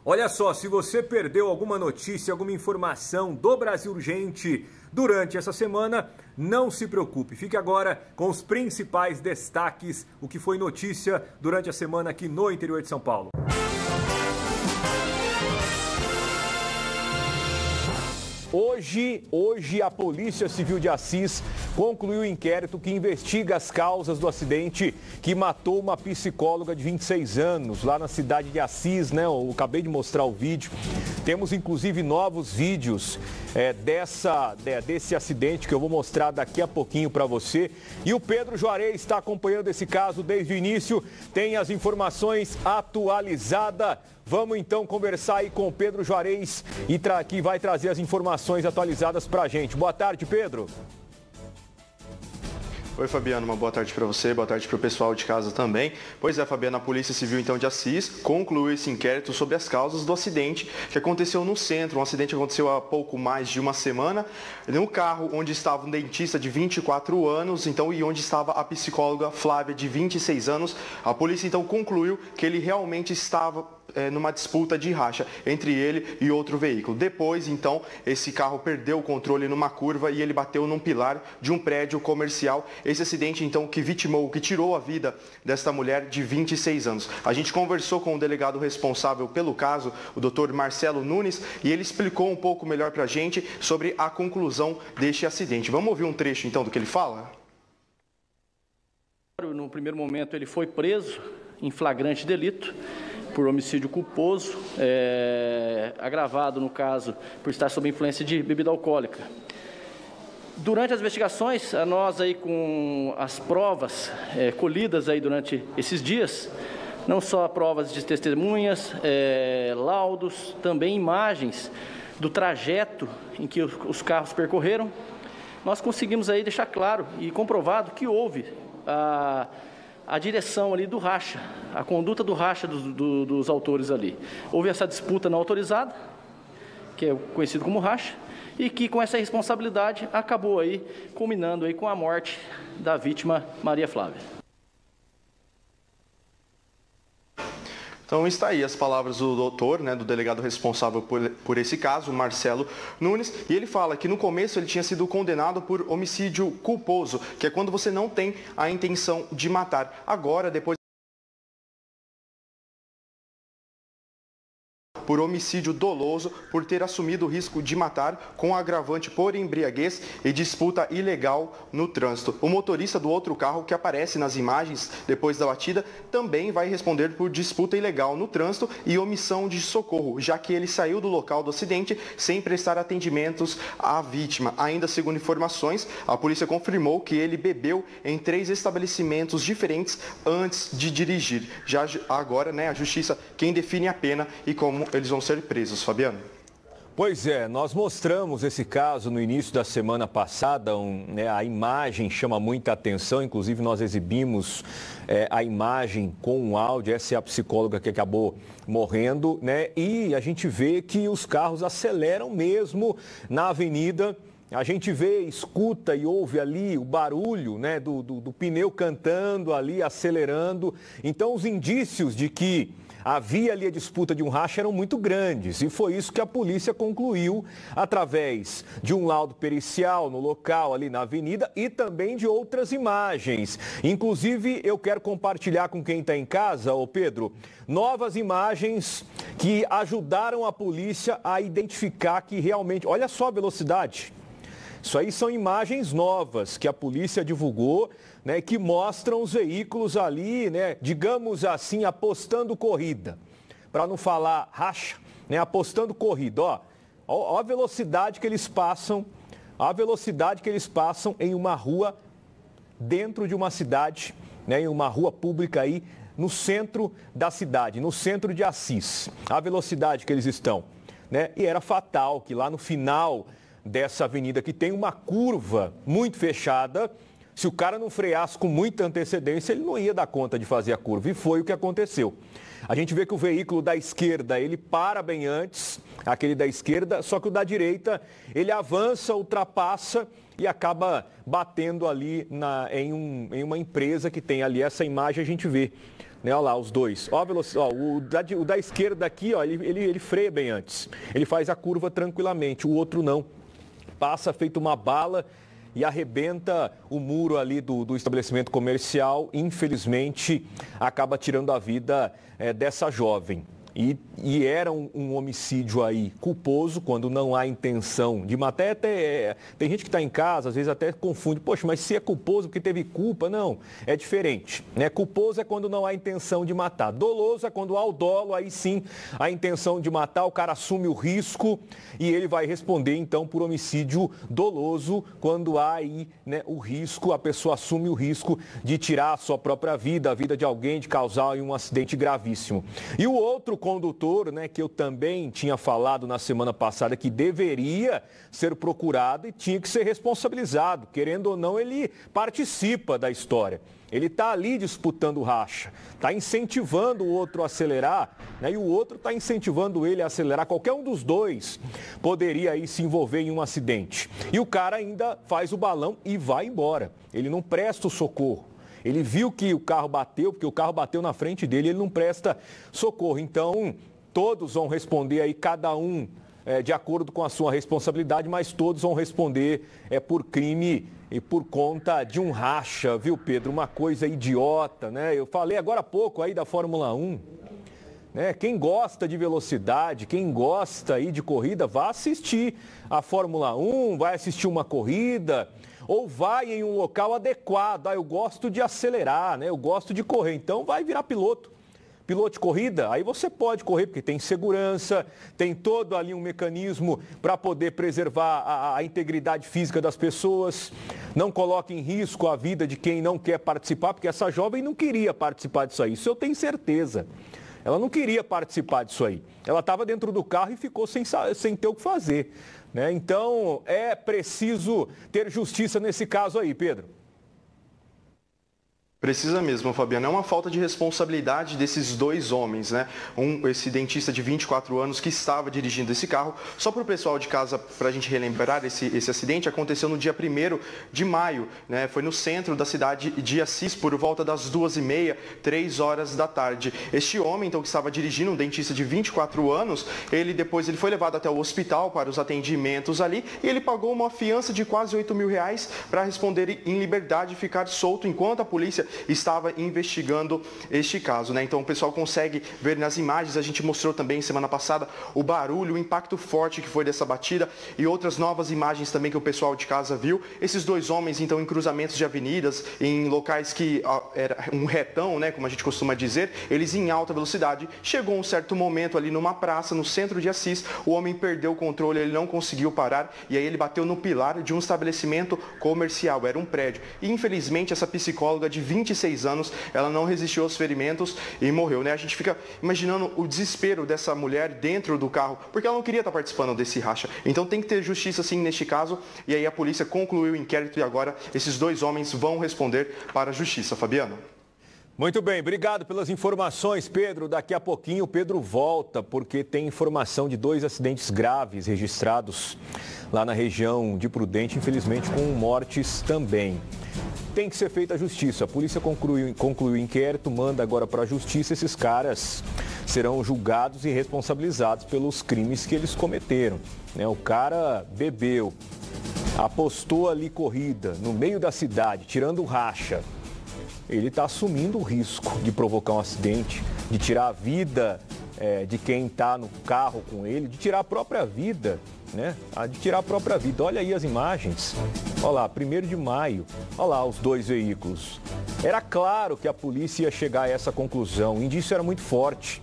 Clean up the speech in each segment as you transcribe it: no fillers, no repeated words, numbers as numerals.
Olha só, se você perdeu alguma notícia, alguma informação do Brasil Urgente durante essa semana, não se preocupe. Fique agora com os principais destaques, o que foi notícia durante a semana aqui no interior de São Paulo. Hoje a Polícia Civil de Assis concluiu o inquérito que investiga as causas do acidente que matou uma psicóloga de 26 anos lá na cidade de Assis, né? Eu acabei de mostrar o vídeo. Temos inclusive novos vídeos desse acidente que eu vou mostrar daqui a pouquinho para você. E o Pedro Juarez está acompanhando esse caso desde o início, tem as informações atualizadas. Vamos então conversar aí com o Pedro Juarez que vai trazer as informações atualizadas para a gente. Boa tarde, Pedro. Oi, Fabiano, uma boa tarde para você, boa tarde para o pessoal de casa também. Pois é, Fabiano, a Polícia Civil então de Assis concluiu esse inquérito sobre as causas do acidente que aconteceu no centro. Um acidente que aconteceu há pouco mais de uma semana, no carro onde estava um dentista de 24 anos, então, e onde estava a psicóloga Flávia, de 26 anos. A polícia então concluiu que ele realmente estava numa disputa de racha entre ele e outro veículo. Depois, então, esse carro perdeu o controle numa curva e ele bateu num pilar de um prédio comercial. Esse acidente, então, que tirou a vida desta mulher de 26 anos. A gente conversou com o delegado responsável pelo caso, o Dr. Marcelo Nunes, e ele explicou um pouco melhor para a gente sobre a conclusão deste acidente. Vamos ouvir um trecho, então, do que ele fala? No primeiro momento, ele foi preso em flagrante delito por homicídio culposo, agravado, no caso, por estar sob influência de bebida alcoólica. Durante as investigações, nós aí com as provas colhidas aí durante esses dias, não só provas de testemunhas, laudos, também imagens do trajeto em que os carros percorreram, nós conseguimos aí deixar claro e comprovado que houve a direção ali do racha, a conduta do racha dos autores ali. Houve essa disputa não autorizada, que é conhecido como racha, e que com essa responsabilidade acabou aí culminando aí com a morte da vítima Maria Flávia. Então está aí as palavras do doutor, do delegado responsável por esse caso, Marcelo Nunes, e ele fala que no começo ele tinha sido condenado por homicídio culposo, que é quando você não tem a intenção de matar. Agora, depois por homicídio doloso, por ter assumido o risco de matar com agravante por embriaguez e disputa ilegal no trânsito. O motorista do outro carro que aparece nas imagens depois da batida também vai responder por disputa ilegal no trânsito e omissão de socorro, já que ele saiu do local do acidente sem prestar atendimentos à vítima. Ainda segundo informações, a polícia confirmou que ele bebeu em 3 estabelecimentos diferentes antes de dirigir. Já agora, a justiça quem define a pena e como eles vão ser presos, Fabiano. Pois é, nós mostramos esse caso no início da semana passada, a imagem chama muita atenção, inclusive nós exibimos a imagem com um áudio, essa é a psicóloga que acabou morrendo, e a gente vê que os carros aceleram mesmo na avenida. A gente vê, escuta e ouve ali o barulho do pneu cantando ali, acelerando. Então os indícios de que havia ali a disputa de um racha eram muito grandes e foi isso que a polícia concluiu através de um laudo pericial no local ali na avenida e também de outras imagens. Inclusive eu quero compartilhar com quem está em casa, Pedro, novas imagens que ajudaram a polícia a identificar que realmente, olha só a velocidade. Isso aí são imagens novas que a polícia divulgou, que mostram os veículos ali, digamos assim, apostando corrida. Para não falar racha, apostando corrida. Ó a velocidade que eles passam, em uma rua dentro de uma cidade, em uma rua pública aí no centro da cidade, no centro de Assis. A velocidade que eles estão, E era fatal que lá no final dessa avenida que tem uma curva muito fechada, se o cara não freasse com muita antecedência, ele não ia dar conta de fazer a curva. E foi o que aconteceu. A gente vê que o veículo da esquerda, ele para bem antes, aquele da esquerda, só que o da direita, ele avança, ultrapassa e acaba batendo ali em uma empresa que tem ali essa imagem, a gente vê. Né, olha lá, os dois. Ó, o da esquerda aqui, ó, ele freia bem antes. Ele faz a curva tranquilamente, o outro não. Passa feito uma bala e arrebenta o muro ali do estabelecimento comercial. Infelizmente, acaba tirando a vida dessa jovem. E era um homicídio aí culposo, quando não há intenção de matar. Tem gente que está em casa, às vezes até confunde. Poxa, mas se é culposo porque teve culpa? Não, é diferente. Né? Culposo é quando não há intenção de matar. Doloso é quando há o dolo, aí sim a intenção de matar, o cara assume o risco e ele vai responder então por homicídio doloso, quando há aí, né, o risco, a pessoa assume o risco de tirar a sua própria vida, a vida de alguém, de causar um acidente gravíssimo. E o outro condutor, né, que eu também tinha falado na semana passada que deveria ser procurado e tinha que ser responsabilizado. Querendo ou não, ele participa da história. Ele está ali disputando racha, está incentivando o outro a acelerar, né, e o outro está incentivando ele a acelerar. Qualquer um dos dois poderia aí se envolver em um acidente. E o cara ainda faz o balão e vai embora. Ele não presta o socorro. Ele viu que o carro bateu, porque o carro bateu na frente dele, ele não presta socorro. Então, todos vão responder aí, cada um de acordo com a sua responsabilidade, mas todos vão responder por crime e por conta de um racha, viu, Pedro? Uma coisa idiota, né? Eu falei agora há pouco aí da Fórmula 1. Né? Quem gosta de velocidade, quem gosta aí de corrida, vá assistir a Fórmula 1, vai assistir uma corrida, ou vai em um local adequado. Eu gosto de acelerar, né? Eu gosto de correr, então vai virar piloto. Piloto de corrida, aí você pode correr, porque tem segurança, tem todo ali um mecanismo para poder preservar a integridade física das pessoas, não coloque em risco a vida de quem não quer participar, porque essa jovem não queria participar disso aí, isso eu tenho certeza. Ela não queria participar disso aí. Ela estava dentro do carro e ficou sem ter o que fazer. Né? Então, é preciso ter justiça nesse caso aí, Pedro. Precisa mesmo, Fabiano. É uma falta de responsabilidade desses dois homens, né? Esse dentista de 24 anos que estava dirigindo esse carro. Só para o pessoal de casa, para a gente relembrar, esse acidente aconteceu no dia 1º de maio, né? Foi no centro da cidade de Assis, por volta das 2h30, 3 horas da tarde. Este homem, então, que estava dirigindo, um dentista de 24 anos, ele foi levado até o hospital para os atendimentos ali e ele pagou uma fiança de quase R$8.000 para responder em liberdade e ficar solto enquanto a polícia estava investigando este caso, né? Então o pessoal consegue ver nas imagens, a gente mostrou também semana passada o barulho, o impacto forte que foi dessa batida e outras novas imagens também que o pessoal de casa viu. Esses dois homens, então, em cruzamentos de avenidas, em locais que era um retão, né, como a gente costuma dizer, eles em alta velocidade. Chegou um certo momento ali numa praça, no centro de Assis, o homem perdeu o controle, ele não conseguiu parar e aí ele bateu no pilar de um estabelecimento comercial, era um prédio. E infelizmente essa psicóloga de 26 anos, ela não resistiu aos ferimentos e morreu, né? A gente fica imaginando o desespero dessa mulher dentro do carro, porque ela não queria estar participando desse racha. Então tem que ter justiça sim neste caso, e aí a polícia concluiu o inquérito e agora esses dois homens vão responder para a justiça. Fabiano. Muito bem, obrigado pelas informações, Pedro. Daqui a pouquinho o Pedro volta, porque tem informação de 2 acidentes graves registrados lá na região de Prudente, infelizmente com mortes também. Tem que ser feita a justiça. A polícia concluiu o inquérito, manda agora para a justiça. Esses caras serão julgados e responsabilizados pelos crimes que eles cometeram. Né? O cara bebeu, apostou ali corrida no meio da cidade, tirando racha. Ele está assumindo o risco de provocar um acidente, de tirar a vida de quem está no carro com ele, de tirar a própria vida, né? De tirar a própria vida. Olha aí as imagens. Olha lá, 1º de maio. Olha lá os 2 veículos. Era claro que a polícia ia chegar a essa conclusão. O indício era muito forte.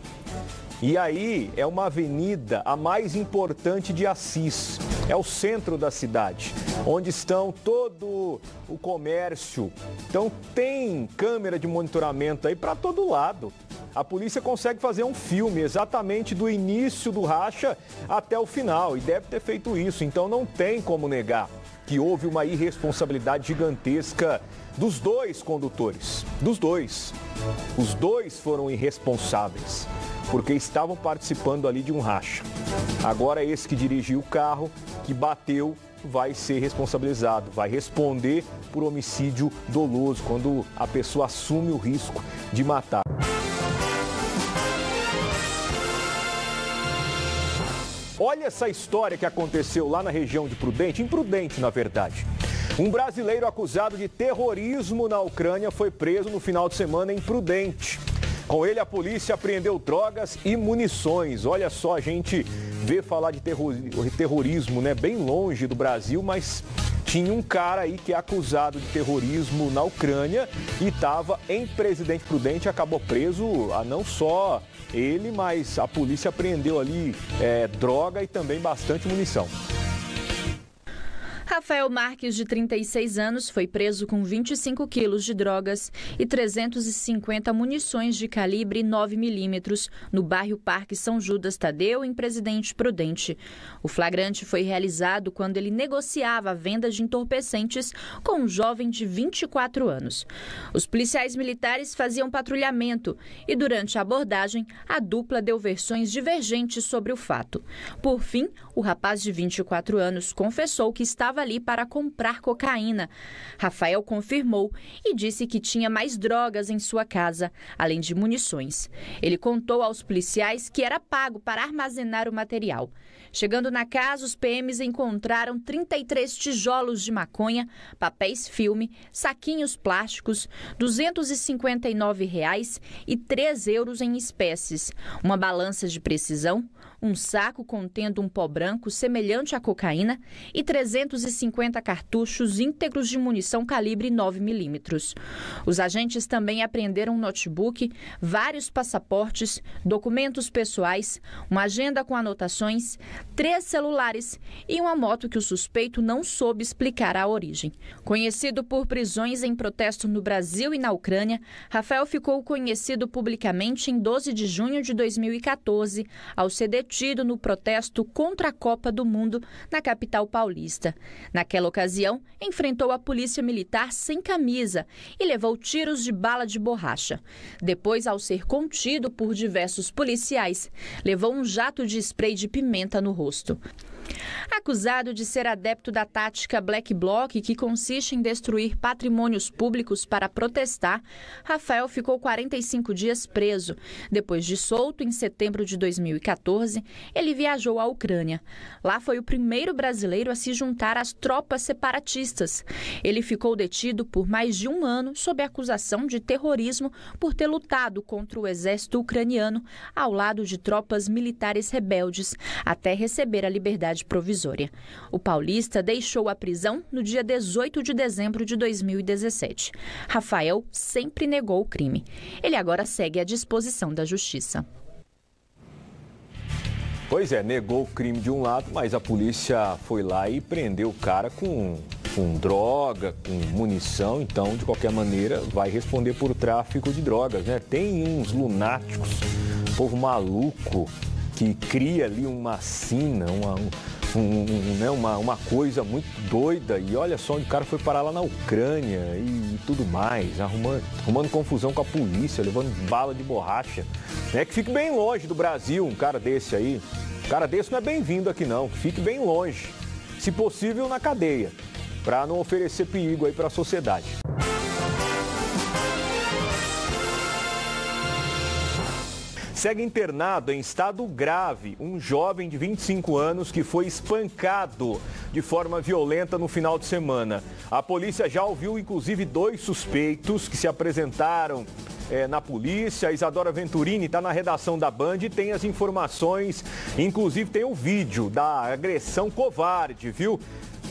E aí é uma avenida a mais importante de Assis. É o centro da cidade, onde estão todo o comércio. Então tem câmera de monitoramento aí para todo lado. A polícia consegue fazer um filme exatamente do início do racha até o final e deve ter feito isso. Então não tem como negar que houve uma irresponsabilidade gigantesca dos 2 condutores. Dos 2. Os 2 foram irresponsáveis, porque estavam participando ali de um racha. Agora esse que dirigiu o carro, que bateu vai ser responsabilizado, vai responder por homicídio doloso, quando a pessoa assume o risco de matar. Olha essa história que aconteceu lá na região de Prudente, em Prudente, na verdade. Um brasileiro acusado de terrorismo na Ucrânia foi preso no final de semana em Prudente. Com ele, a polícia apreendeu drogas e munições. Olha só, a gente vê falar de terrorismo, né, bem longe do Brasil, mas tinha um cara aí que é acusado de terrorismo na Ucrânia e estava em Presidente Prudente, acabou preso, não só ele, mas a polícia apreendeu ali droga e também bastante munição. Rafael Marques, de 36 anos, foi preso com 25 quilos de drogas e 350 munições de calibre 9mm no bairro Parque São Judas Tadeu, em Presidente Prudente. O flagrante foi realizado quando ele negociava a venda de entorpecentes com um jovem de 24 anos. Os policiais militares faziam patrulhamento e, durante a abordagem, a dupla deu versões divergentes sobre o fato. Por fim, o rapaz de 24 anos confessou que estava ali para comprar cocaína. Rafael confirmou e disse que tinha mais drogas em sua casa, além de munições. Ele contou aos policiais que era pago para armazenar o material. Chegando na casa, os PMs encontraram 33 tijolos de maconha, papéis filme, saquinhos plásticos, R$ 259,00 e 3 euros em espécies, uma balança de precisão, um saco contendo um pó branco semelhante à cocaína e 350 cartuchos íntegros de munição calibre 9mm. Os agentes também apreenderam um notebook, vários passaportes, documentos pessoais, uma agenda com anotações, 3 celulares e uma moto que o suspeito não soube explicar a origem. Conhecido por prisões em protesto no Brasil e na Ucrânia, Rafael ficou conhecido publicamente em 12 de junho de 2014, ao ser detido no protesto contra a Copa do Mundo na capital paulista. Naquela ocasião, enfrentou a polícia militar sem camisa e levou tiros de bala de borracha. Depois, ao ser contido por diversos policiais, levou um jato de spray de pimenta no rosto. Acusado de ser adepto da tática Black Bloc, que consiste em destruir patrimônios públicos para protestar, Rafael ficou 45 dias preso. Depois de solto, em setembro de 2014, ele viajou à Ucrânia. Lá foi o primeiro brasileiro a se juntar às tropas separatistas. Ele ficou detido por mais de um ano sob acusação de terrorismo por ter lutado contra o exército ucraniano ao lado de tropas militares rebeldes, até receber a liberdade provisória. O paulista deixou a prisão no dia 18 de dezembro de 2017. Rafael sempre negou o crime. Ele agora segue à disposição da justiça. Pois é, negou o crime de um lado, mas a polícia foi lá e prendeu o cara com droga, com munição, então, de qualquer maneira, vai responder por tráfico de drogas, né? Tem uns lunáticos, povo maluco, que cria ali uma sina, uma coisa muito doida, e olha só onde o cara foi parar lá na Ucrânia e tudo mais, arrumando confusão com a polícia, levando bala de borracha. Que fique bem longe do Brasil um cara desse aí. Um cara desse não é bem-vindo aqui não, fique bem longe, se possível na cadeia, para não oferecer perigo aí para a sociedade. Segue internado em estado grave um jovem de 25 anos que foi espancado de forma violenta no final de semana. A polícia já ouviu, inclusive, 2 suspeitos que se apresentaram na polícia. A Isadora Venturini está na redação da Band e tem as informações, inclusive tem o vídeo da agressão covarde, viu?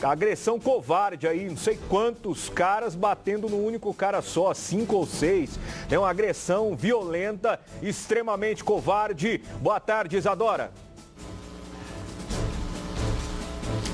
A agressão covarde aí, não sei quantos caras batendo num único cara só, 5 ou 6. É uma agressão violenta, extremamente covarde. Boa tarde, Isadora.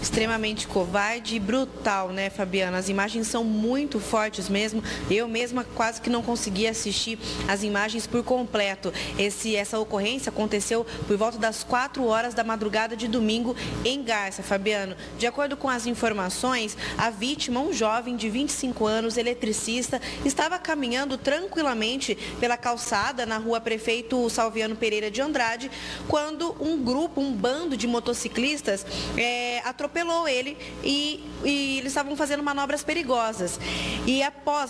Extremamente covarde e brutal, né, Fabiana? As imagens são muito fortes mesmo. Eu mesma quase que não consegui assistir as imagens por completo. Essa ocorrência aconteceu por volta das 4 horas da madrugada de domingo em Garça, Fabiano. De acordo com as informações, a vítima, um jovem de 25 anos, eletricista, estava caminhando tranquilamente pela calçada na rua Prefeito Salviano Pereira de Andrade, quando um bando de motociclistas atropelou atropelou ele e eles estavam fazendo manobras perigosas. E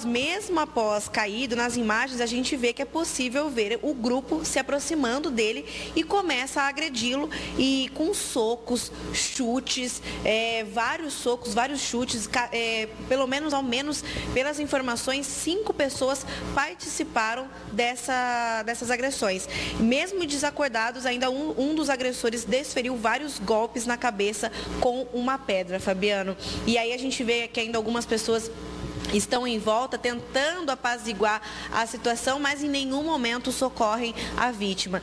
mesmo após caído, nas imagens a gente vê que é possível ver o grupo se aproximando dele e começa a agredi-lo e com socos, chutes, vários socos, vários chutes, ao menos pelas informações, 5 pessoas participaram dessas agressões. Mesmo desacordados, ainda um dos agressores desferiu vários golpes na cabeça com uma pedra, Fabiano. E aí a gente vê que ainda algumas pessoas estão em volta tentando apaziguar a situação, mas em nenhum momento socorrem a vítima.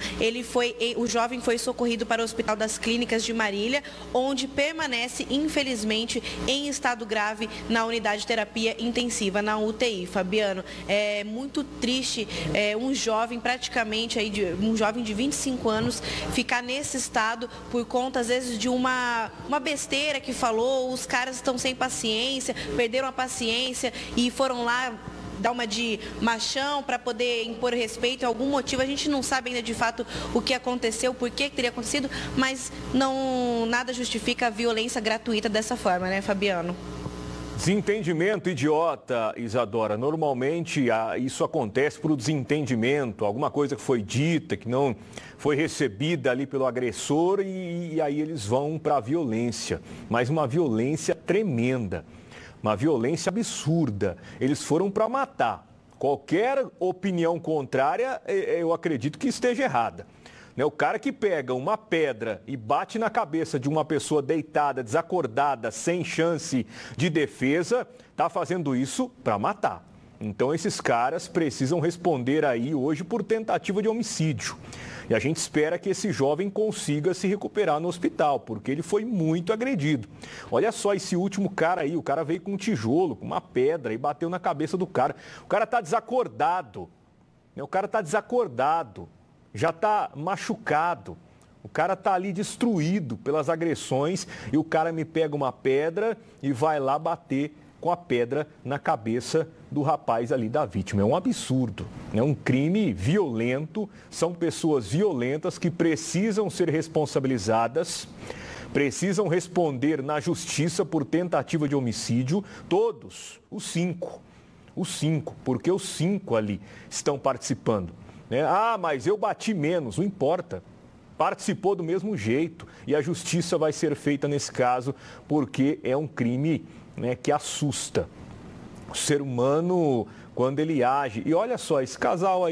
O jovem foi socorrido para o Hospital das Clínicas de Marília, onde permanece, infelizmente, em estado grave na unidade de terapia intensiva, na UTI. Fabiano, é muito triste um jovem de 25 anos ficar nesse estado por conta, às vezes, de uma besteira que falou. Os caras estão sem paciência, perderam a paciência e foram lá dar uma de machão para poder impor respeito. Algum motivo, a gente não sabe ainda de fato o que aconteceu, por que teria acontecido, mas nada justifica a violência gratuita dessa forma, né, Fabiano? Desentendimento idiota, Isadora. Normalmente isso acontece por desentendimento, alguma coisa que foi dita, que não foi recebida ali pelo agressor e aí eles vão para a violência. Mas uma violência tremenda. Uma violência absurda. Eles foram para matar. Qualquer opinião contrária, eu acredito que esteja errada. O cara que pega uma pedra e bate na cabeça de uma pessoa deitada, desacordada, sem chance de defesa, está fazendo isso para matar. Então esses caras precisam responder aí hoje por tentativa de homicídio. E a gente espera que esse jovem consiga se recuperar no hospital, porque ele foi muito agredido. Olha só esse último cara aí, o cara veio com um tijolo, com uma pedra e bateu na cabeça do cara. O cara está desacordado, já está machucado. O cara está ali destruído pelas agressões e o cara me pega uma pedra e vai lá bater com a pedra na cabeça do rapaz ali, da vítima. É um absurdo, é um crime violento, são pessoas violentas que precisam ser responsabilizadas, precisam responder na justiça por tentativa de homicídio, todos, os cinco, porque os 5 ali estão participando. Mas eu bati menos, não importa. Participou do mesmo jeito e a justiça vai ser feita nesse caso porque é um crime que assusta o ser humano quando ele age. E olha só, esse casal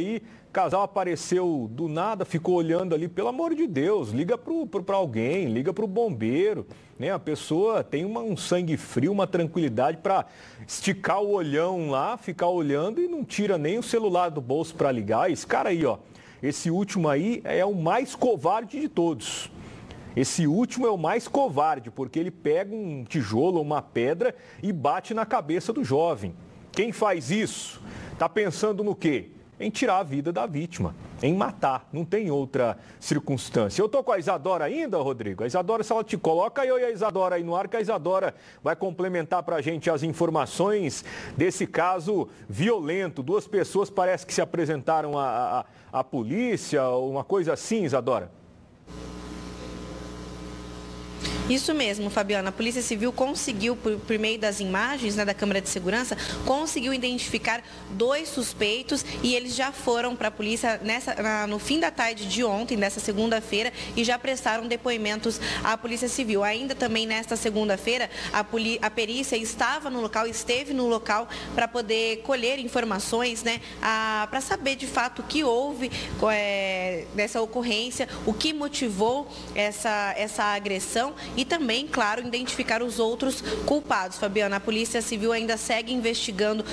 apareceu do nada, ficou olhando ali, pelo amor de Deus, liga para alguém, liga para o bombeiro. A pessoa tem um sangue frio, uma tranquilidade para esticar o olhão lá, ficar olhando e não tira nem o celular do bolso para ligar. Esse cara aí, esse último aí é o mais covarde de todos. Esse último é o mais covarde, porque ele pega um tijolo ou uma pedra e bate na cabeça do jovem. Quem faz isso está pensando no quê? Em tirar a vida da vítima, em matar. Não tem outra circunstância. Eu estou com a Isadora ainda, Rodrigo? A Isadora, se ela te coloca, eu e a Isadora aí no ar, que a Isadora vai complementar para a gente as informações desse caso violento. 2 pessoas parece que se apresentaram à polícia, uma coisa assim, Isadora. Isso mesmo, Fabiana. A Polícia Civil conseguiu, por meio das imagens da câmera de segurança, conseguiu identificar 2 suspeitos e eles já foram para a polícia no fim da tarde de ontem, nessa segunda-feira, e já prestaram depoimentos à Polícia Civil. Ainda também nesta segunda-feira, a perícia esteve no local para poder colher informações, para saber de fato o que houve dessa ocorrência, o que motivou essa agressão. E também, claro, identificar os outros culpados. Fabiana, a Polícia Civil ainda segue investigando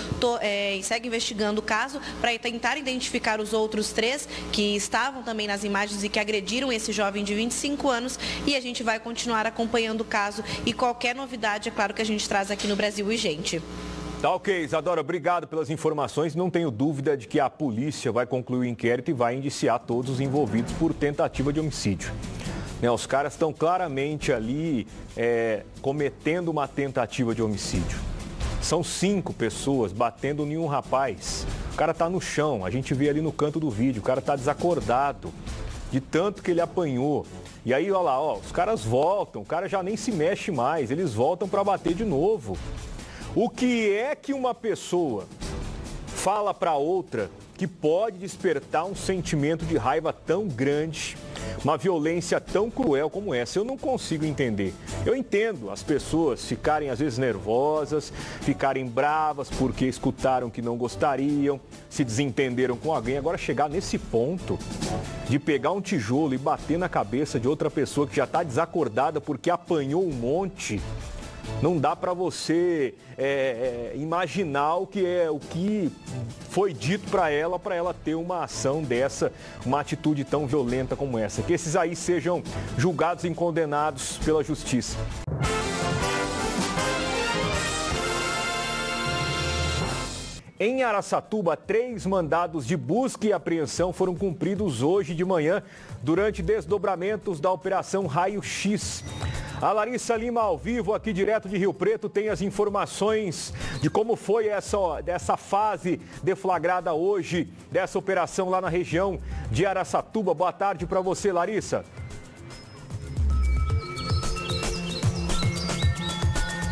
o caso para tentar identificar os outros 3 que estavam também nas imagens e que agrediram esse jovem de 25 anos. E a gente vai continuar acompanhando o caso e qualquer novidade, é claro, que a gente traz aqui no Brasil Urgente. Tá ok, Isadora, obrigado pelas informações. Não tenho dúvida de que a polícia vai concluir o inquérito e vai indiciar todos os envolvidos por tentativa de homicídio. Os caras estão claramente ali cometendo uma tentativa de homicídio. São 5 pessoas batendo em um rapaz. O cara está no chão, a gente vê ali no canto do vídeo, o cara está desacordado. de tanto que ele apanhou. E aí, olha lá, os caras voltam, o cara já nem se mexe mais, eles voltam para bater de novo. O que é que uma pessoa fala para outra que pode despertar um sentimento de raiva tão grande, uma violência tão cruel como essa? Eu não consigo entender. Eu entendo as pessoas ficarem às vezes nervosas, ficarem bravas porque escutaram que não gostariam, se desentenderam com alguém. Agora chegar nesse ponto de pegar um tijolo e bater na cabeça de outra pessoa que já está desacordada porque apanhou um monte, não dá para você imaginar o que foi dito para ela ter uma ação dessa, uma atitude tão violenta como essa. Que esses aí sejam julgados e condenados pela justiça. Em Araçatuba, 3 mandados de busca e apreensão foram cumpridos hoje de manhã durante desdobramentos da Operação Raio X. A Larissa Lima, ao vivo, aqui direto de Rio Preto, tem as informações de como foi essa fase deflagrada hoje, dessa operação lá na região de Araçatuba. Boa tarde para você, Larissa.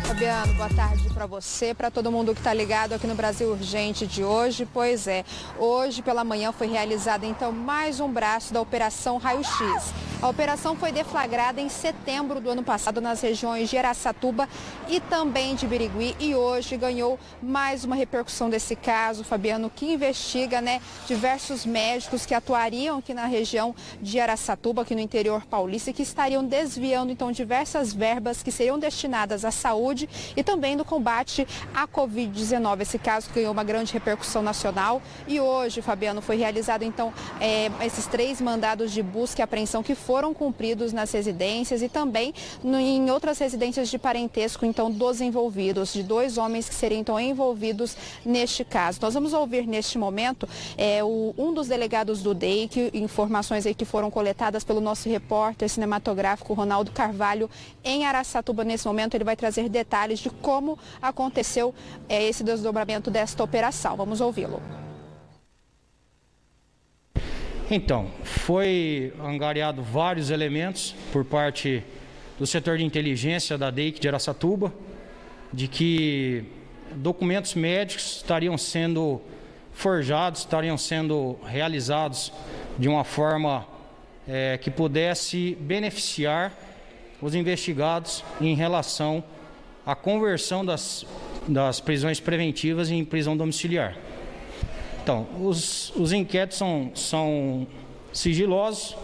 Fabiano, boa tarde para você, para todo mundo que está ligado aqui no Brasil Urgente de hoje. Pois é, hoje pela manhã foi realizado então mais um braço da Operação Raio X. A operação foi deflagrada em setembro do ano passado nas regiões de Araçatuba e também de Birigui e hoje ganhou mais uma repercussão desse caso, Fabiano, que investiga, diversos médicos que atuariam aqui na região de Araçatuba, aqui no interior paulista, e que estariam desviando então diversas verbas que seriam destinadas à saúde e também no combate à Covid-19. Esse caso ganhou uma grande repercussão nacional e hoje, Fabiano, foi realizado então esses 3 mandados de busca e apreensão que foram cumpridos nas residências e também em outras residências de parentesco, então, dos envolvidos, de 2 homens que seriam, então, envolvidos neste caso. Nós vamos ouvir, neste momento, um dos delegados do DEIC, informações aí que foram coletadas pelo nosso repórter cinematográfico Ronaldo Carvalho em Araçatuba. Nesse momento, ele vai trazer detalhes de como aconteceu esse desdobramento desta operação. Vamos ouvi-lo. Então, foi angariado vários elementos por parte do setor de inteligência da DEIC de Araçatuba, de que documentos médicos estariam sendo forjados, estariam sendo realizados de uma forma que pudesse beneficiar os investigados em relação à conversão das prisões preventivas em prisão domiciliar. Então, os inquéritos são sigilosos,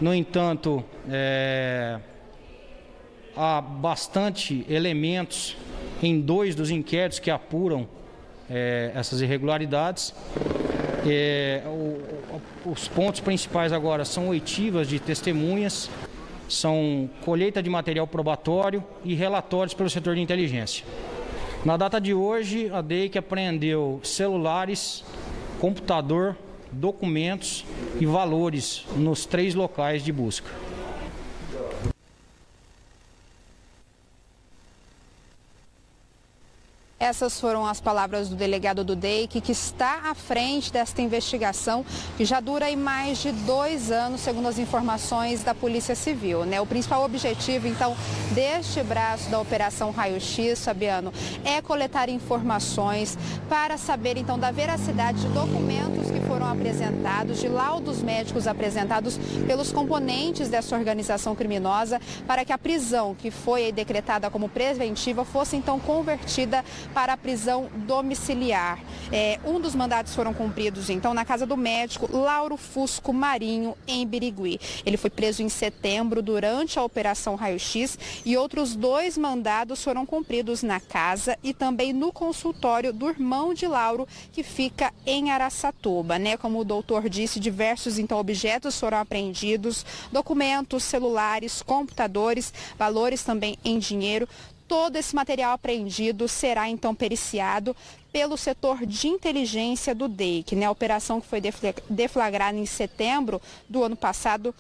no entanto, há bastante elementos em 2 dos inquéritos que apuram essas irregularidades. Os pontos principais agora são oitivas de testemunhas, são colheita de material probatório e relatórios pelo setor de inteligência. Na data de hoje, a DEIC apreendeu celulares, computador, documentos e valores nos 3 locais de busca. Essas foram as palavras do delegado do DEIC, que está à frente desta investigação, que já dura aí mais de 2 anos, segundo as informações da Polícia Civil, O principal objetivo, então, deste braço da Operação Raio X, Fabiano, é coletar informações para saber, então, da veracidade de documentos que foram apresentados, de laudos médicos apresentados pelos componentes dessa organização criminosa, para que a prisão que foi decretada como preventiva fosse, então, convertida para a prisão domiciliar. Um dos mandados foram cumpridos, então, na casa do médico Lauro Fusco Marinho, em Birigui. Ele foi preso em setembro durante a Operação Raio X e outros 2 mandados foram cumpridos na casa e também no consultório do irmão de Lauro, que fica em Araçatuba, Como o doutor disse, diversos, então, objetos foram apreendidos, documentos, celulares, computadores, valores também em dinheiro. Todo esse material apreendido será, então, periciado pelo setor de inteligência do DEIC. A operação que foi deflagrada em setembro do ano passado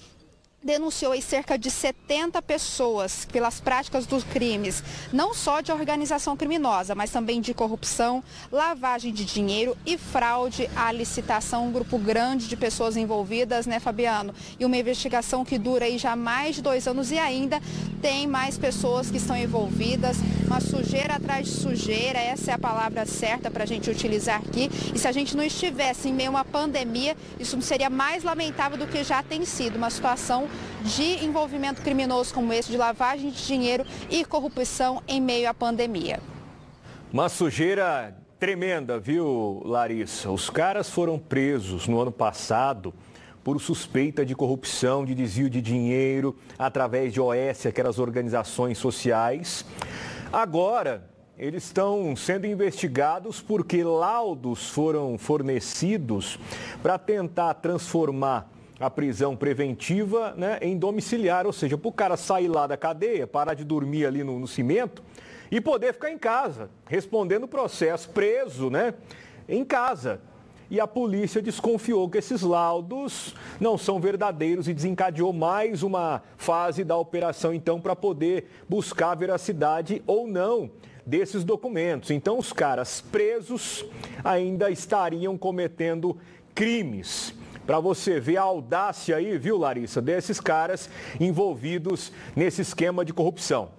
denunciou aí cerca de 70 pessoas pelas práticas dos crimes, não só de organização criminosa, mas também de corrupção, lavagem de dinheiro e fraude à licitação. Um grupo grande de pessoas envolvidas, né, Fabiano? E uma investigação que dura aí já mais de 2 anos e ainda tem mais pessoas que estão envolvidas. Uma sujeira atrás de sujeira, essa é a palavra certa para a gente utilizar aqui. E se a gente não estivesse em meio a uma pandemia, isso seria mais lamentável do que já tem sido. Uma situação de envolvimento criminoso como esse, de lavagem de dinheiro e corrupção em meio à pandemia. Uma sujeira tremenda, viu, Larissa? Os caras foram presos no ano passado por suspeita de corrupção, de desvio de dinheiro através de OS, aquelas organizações sociais. Agora, eles estão sendo investigados porque laudos foram fornecidos para tentar transformar a prisão preventiva, né, em domiciliar, ou seja, para o cara sair lá da cadeia, parar de dormir ali no cimento e poder ficar em casa, respondendo o processo, preso, né, em casa. E a polícia desconfiou que esses laudos não são verdadeiros e desencadeou mais uma fase da operação, então, para poder buscar a veracidade ou não desses documentos. Então, os caras presos ainda estariam cometendo crimes. Para você ver a audácia aí, viu, Larissa, desses caras envolvidos nesse esquema de corrupção.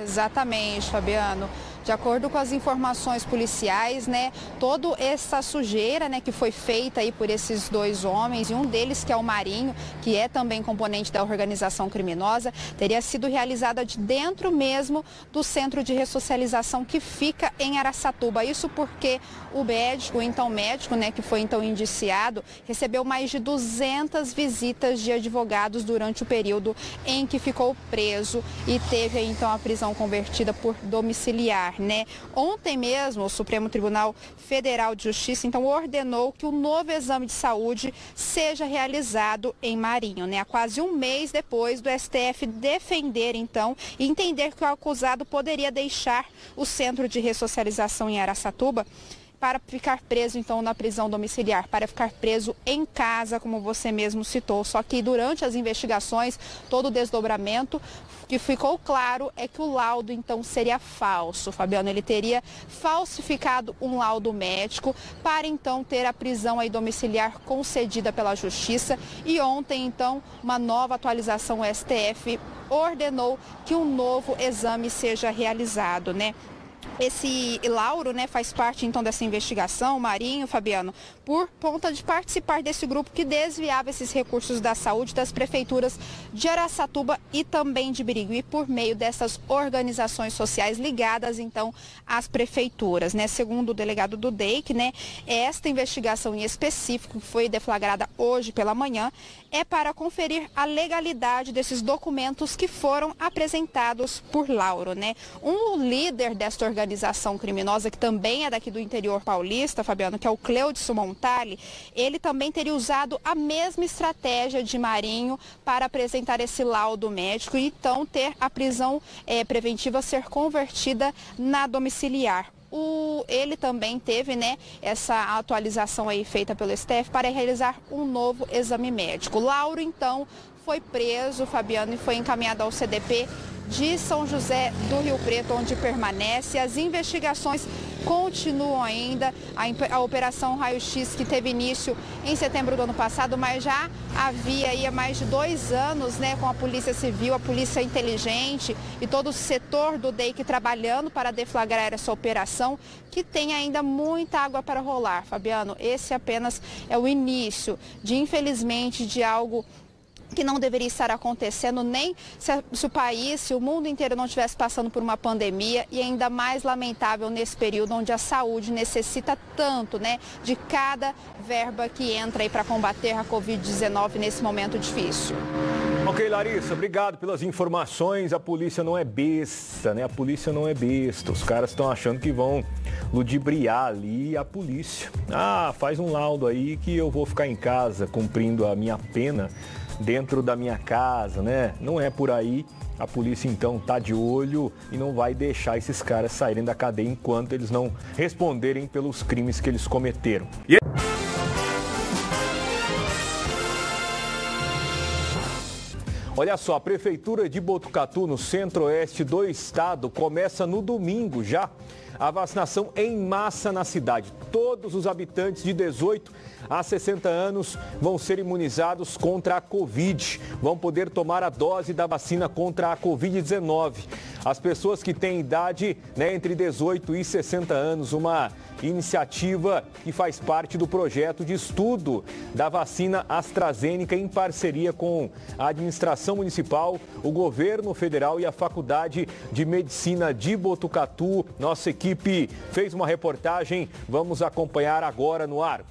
Exatamente, Fabiano. De acordo com as informações policiais, né, toda essa sujeira, né, que foi feita aí por esses 2 homens, e um deles que é o Marinho, que é também componente da organização criminosa, teria sido realizada de dentro mesmo do centro de ressocialização que fica em Araçatuba. Isso porque o médico, né, que foi então indiciado, recebeu mais de 200 visitas de advogados durante o período em que ficou preso e teve aí, então a prisão convertida por domiciliar. Né? Ontem mesmo, o Supremo Tribunal Federal de Justiça então ordenou que o novo exame de saúde seja realizado em Marinho, né? Há quase um mês depois do STF defender então e entender que o acusado poderia deixar o centro de ressocialização em Araçatuba para ficar preso, então, na prisão domiciliar, para ficar preso em casa, como você mesmo citou. Só que durante as investigações, todo o desdobramento, o que ficou claro é que o laudo, então, seria falso. Fabiano, ele teria falsificado um laudo médico para, então, ter a prisão aí domiciliar concedida pela Justiça. E ontem, então, uma nova atualização, o STF ordenou que um novo exame seja realizado, né? Esse Lauro, né, faz parte então dessa investigação, Marinho, Fabiano, por conta de participar desse grupo que desviava esses recursos da saúde das prefeituras de Araçatuba e também de Birigui por meio dessas organizações sociais ligadas então às prefeituras, né? Segundo o delegado do DEIC, né, esta investigação em específico que foi deflagrada hoje pela manhã é para conferir a legalidade desses documentos que foram apresentados por Lauro, né? Um líder desta organização criminosa, que também é daqui do interior paulista, Fabiano, que é o Cleudson Montali, ele também teria usado a mesma estratégia de Marinho para apresentar esse laudo médico e então ter a prisão preventiva ser convertida na domiciliar. Ele também teve, né, essa atualização aí feita pelo STF para realizar um novo exame médico. Lauro, então, foi preso, Fabiano, e foi encaminhado ao CDP de São José do Rio Preto, onde permanece. As investigações continuam ainda. A Operação Raio-X, que teve início em setembro do ano passado, mas já havia aí há mais de 2 anos, né, com a Polícia Civil, a Polícia Inteligente e todo o setor do DEIC trabalhando para deflagrar essa operação, que tem ainda muita água para rolar, Fabiano. Esse apenas é o início de, infelizmente, de algo que não deveria estar acontecendo nem se o país, se o mundo inteiro não estivesse passando por uma pandemia, e ainda mais lamentável nesse período onde a saúde necessita tanto, né, de cada verba que entra aí para combater a Covid-19 nesse momento difícil. Ok, Larissa, obrigado pelas informações. A polícia não é besta, né? A polícia não é besta. Os caras estão achando que vão ludibriar ali a polícia. Ah, faz um laudo aí que eu vou ficar em casa cumprindo a minha pena dentro da minha casa, né? Não é por aí. A polícia, então, tá de olho e não vai deixar esses caras saírem da cadeia enquanto eles não responderem pelos crimes que eles cometeram. Olha só, a Prefeitura de Botucatu, no centro-oeste do estado, começa no domingo já a vacinação em massa na cidade. Todos os habitantes de 18 a 60 anos vão ser imunizados contra a Covid. Vão poder tomar a dose da vacina contra a Covid-19. As pessoas que têm idade, entre 18 e 60 anos, uma iniciativa que faz parte do projeto de estudo da vacina AstraZeneca em parceria com a administração municipal, o governo federal e a Faculdade de Medicina de Botucatu. Nossa equipe fez uma reportagem, vamos acompanhar agora no ar.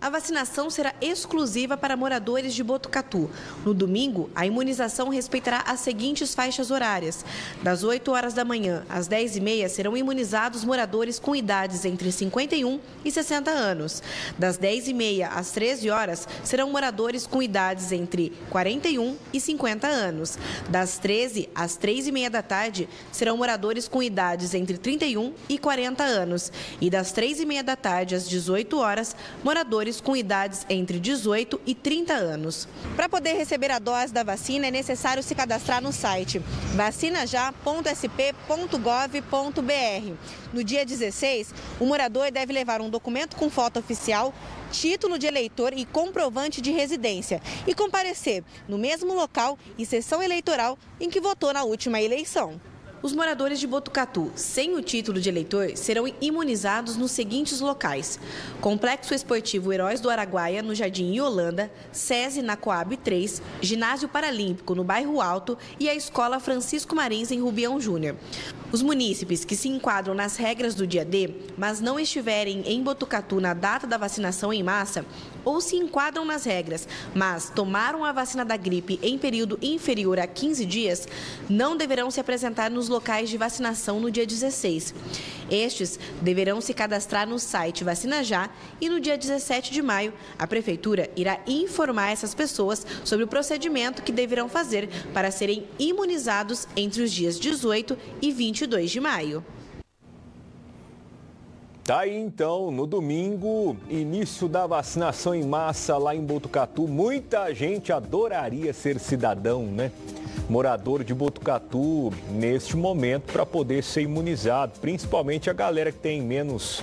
A vacinação será exclusiva para moradores de Botucatu. No domingo, a imunização respeitará as seguintes faixas horárias. Das 8 horas da manhã às 10h30 serão imunizados moradores com idades entre 51 e 60 anos. Das 10h30 às 13 horas serão moradores com idades entre 41 e 50 anos. Das 13 às 3h30 da tarde serão moradores com idades entre 31 e 40 anos. E das 3h30 da tarde às 18 horas, moradores com idades entre 18 e 30 anos. Para poder receber a dose da vacina, é necessário se cadastrar no site vacinajá.sp.gov.br. No dia 16, o morador deve levar um documento com foto oficial, título de eleitor e comprovante de residência e comparecer no mesmo local e sessão eleitoral em que votou na última eleição. Os moradores de Botucatu, sem o título de eleitor, serão imunizados nos seguintes locais: Complexo Esportivo Heróis do Araguaia, no Jardim Iolanda, SESI na Coab 3, Ginásio Paralímpico, no Bairro Alto e a Escola Francisco Marins, em Rubião Júnior. Os munícipes que se enquadram nas regras do dia D, mas não estiverem em Botucatu na data da vacinação em massa, ou se enquadram nas regras, mas tomaram a vacina da gripe em período inferior a 15 dias, não deverão se apresentar nos locais de vacinação no dia 16. Estes deverão se cadastrar no site Vacina Já e no dia 17 de maio, a Prefeitura irá informar essas pessoas sobre o procedimento que deverão fazer para serem imunizados entre os dias 18 e 22 de maio. Tá aí então, no domingo, início da vacinação em massa lá em Botucatu. Muita gente adoraria ser cidadão, morador de Botucatu neste momento para poder ser imunizado, principalmente a galera que tem menos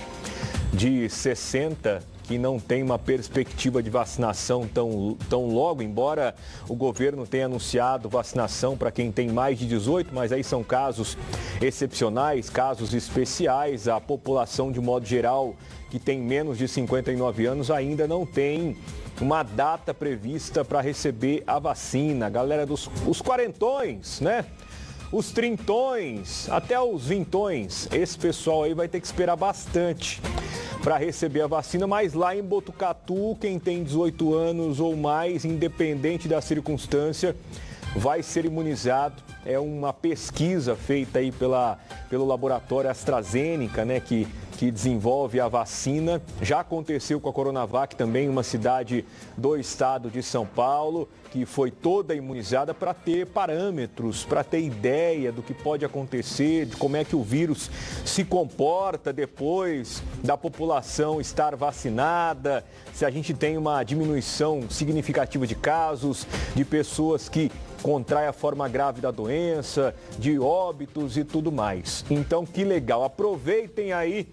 de 60, que não tem uma perspectiva de vacinação tão logo, embora o governo tenha anunciado vacinação para quem tem mais de 18, mas aí são casos excepcionais, casos especiais. A população, de modo geral, que tem menos de 59 anos, ainda não tem uma data prevista para receber a vacina. Galera os quarentões, os trintões, até os vintões, esse pessoal aí vai ter que esperar bastante para receber a vacina, mas lá em Botucatu, quem tem 18 anos ou mais, independente da circunstância, vai ser imunizado. É uma pesquisa feita aí pelo laboratório AstraZeneca, que desenvolve a vacina. Já aconteceu com a Coronavac também, uma cidade do estado de São Paulo, que foi toda imunizada para ter parâmetros, para ter ideia do que pode acontecer, de como é que o vírus se comporta depois da população estar vacinada, se a gente tem uma diminuição significativa de casos, de pessoas que contrai a forma grave da doença, de óbitos e tudo mais. Então, que legal. Aproveitem aí,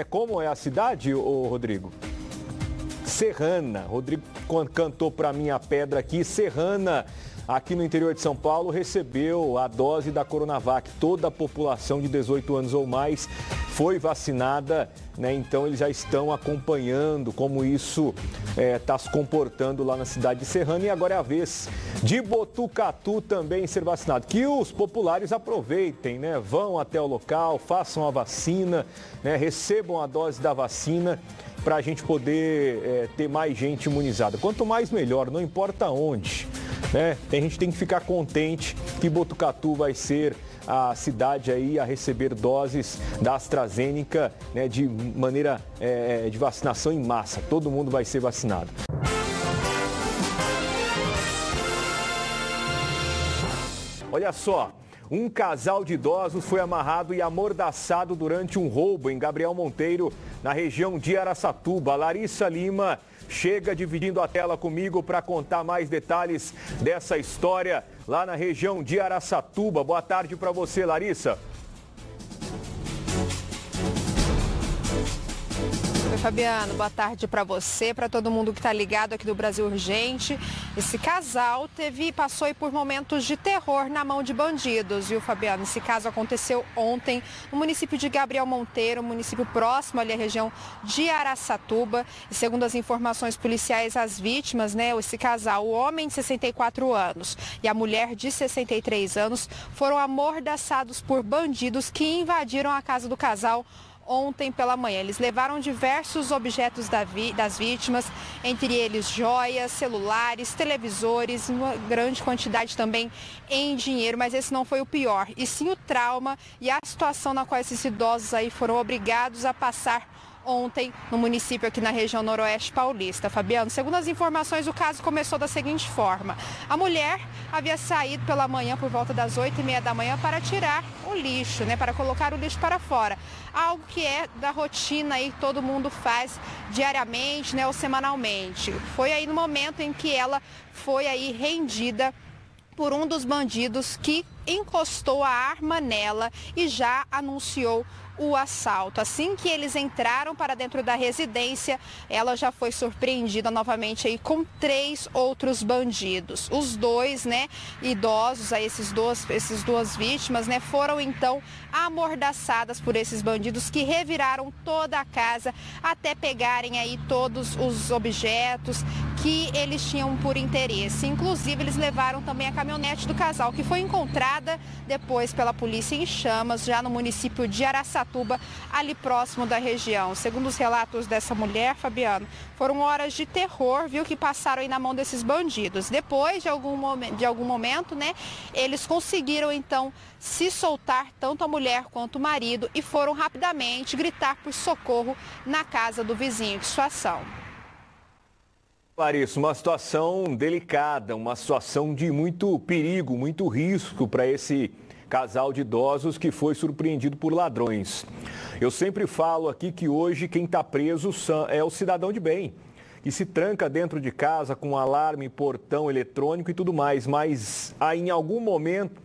como é a cidade, ô Rodrigo? Serrana. Rodrigo cantou para mim a pedra aqui. Serrana, aqui no interior de São Paulo, recebeu a dose da Coronavac. Toda a população de 18 anos ou mais foi vacinada, Então eles já estão acompanhando como isso está se comportando lá na cidade de Serrana. E agora é a vez de Botucatu também ser vacinado. Que os populares aproveitem, Vão até o local, façam a vacina, recebam a dose da vacina para a gente poder ter mais gente imunizada. Quanto mais melhor, não importa onde. A gente tem que ficar contente que Botucatu vai ser a cidade aí a receber doses da AstraZeneca, de maneira de vacinação em massa. Todo mundo vai ser vacinado. Olha só, um casal de idosos foi amarrado e amordaçado durante um roubo em Gabriel Monteiro, na região de Araçatuba. Larissa Lima chega dividindo a tela comigo para contar mais detalhes dessa história lá na região de Araçatuba. Boa tarde para você, Larissa. Oi, Fabiano, boa tarde para você, para todo mundo que está ligado aqui do Brasil Urgente. Esse casal passou aí por momentos de terror na mão de bandidos, viu, Fabiano? Esse caso aconteceu ontem no município de Gabriel Monteiro, município próximo ali à região de Araçatuba. E segundo as informações policiais, as vítimas, né, esse casal, o homem de 64 anos e a mulher de 63 anos, foram amordaçados por bandidos que invadiram a casa do casal ontem pela manhã. Eles levaram diversos objetos das vítimas, entre eles joias, celulares, televisores, uma grande quantidade também em dinheiro, mas esse não foi o pior, e sim o trauma e a situação na qual esses idosos aí foram obrigados a passar ontem no município aqui na região noroeste paulista. Fabiano, segundo as informações, o caso começou da seguinte forma: a mulher havia saído pela manhã por volta das 8h30 da manhã para tirar o lixo, né, para colocar o lixo para fora. Algo que é da rotina aí, todo mundo faz diariamente, né, ou semanalmente. Foi aí no momento em que ela foi aí rendida por um dos bandidos que encostou a arma nela e já anunciou o assalto. Assim que eles entraram para dentro da residência, ela já foi surpreendida novamente aí com 3 outros bandidos. Os dois, né, idosos, aí essas duas vítimas, né, foram então amordaçadas por esses bandidos que reviraram toda a casa até pegarem aí todos os objetos que eles tinham por interesse. Inclusive, eles levaram também a caminhonete do casal, que foi encontrada depois pela polícia em chamas, já no município de Araçatuba, ali próximo da região. Segundo os relatos dessa mulher, Fabiano, foram horas de terror, viu, que passaram aí na mão desses bandidos. Depois de algum momento, né, eles conseguiram então se soltar, tanto a mulher quanto o marido, e foram rapidamente gritar por socorro na casa do vizinho. Que situação. Larissa, uma situação delicada, uma situação de muito perigo, muito risco para esse casal de idosos que foi surpreendido por ladrões. Eu sempre falo aqui que hoje quem está preso é o cidadão de bem, que se tranca dentro de casa com alarme, portão eletrônico e tudo mais, mas aí em algum momento